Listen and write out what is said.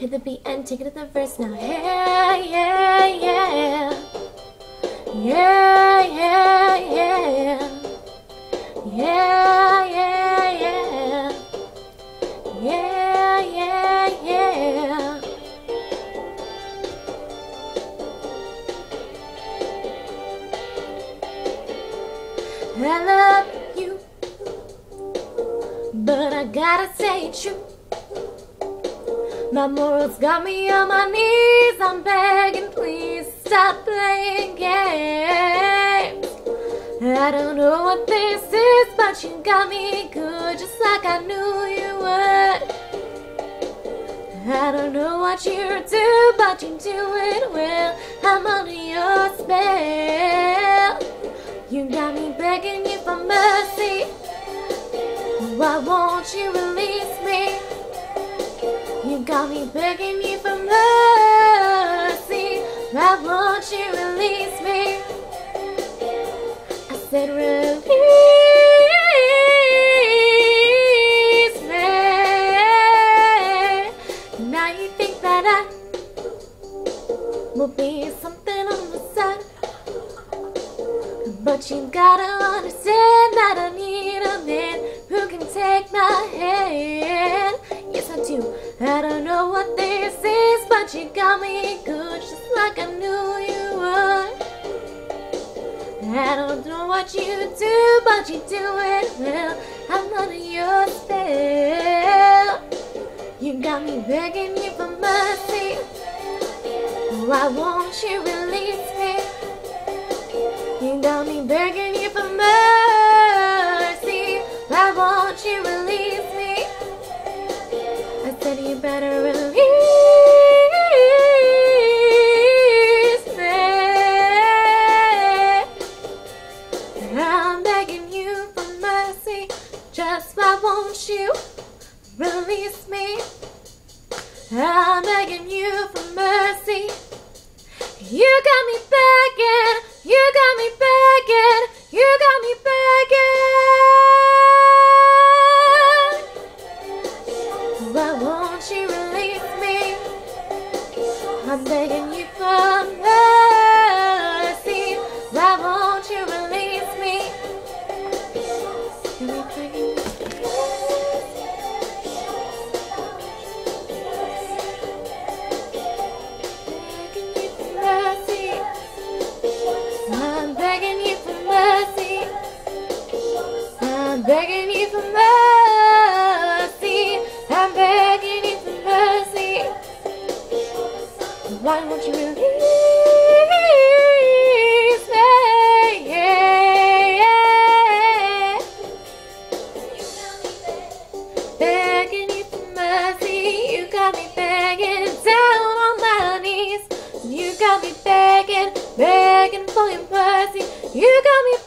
Hit the beat and take it to the verse now. Yeah, yeah, yeah. Yeah, yeah, yeah. Yeah, yeah, yeah. Yeah, yeah, yeah. I love you, but I gotta say it true. My morals got me on my knees. I'm begging, please stop playing games. I don't know what this is, but you got me good, just like I knew you would. I don't know what you do, but you do it well. I'm under your spell. You got me begging you for mercy. Why won't you release me? You got me begging you for mercy. Why won't you release me? I said release me. Now you think that I will be something on the side, but you gotta understand that I need a man who can take my hand. Yes, I do. I don't know what this is, but you got me good, just like I knew you would. I don't know what you do, but you do it well. I'm under your spell. You got me begging you for mercy. Why won't you release me? You got me begging you for mercy. Why won't you release me? I said you better release me. I'm begging you for mercy. Just why won't you release me? I'm begging you for mercy. You got me begging. You got me begging. You got me begging. Why won't you release me? I'm begging you for mercy. Why won't you release me? I'm begging you. I'm begging you for mercy. I'm begging you for mercy. I'm begging you for mercy. Why won't you release me? Yeah. Begging you for mercy. You got me begging down on my knees. You got me begging, begging for your mercy. You got me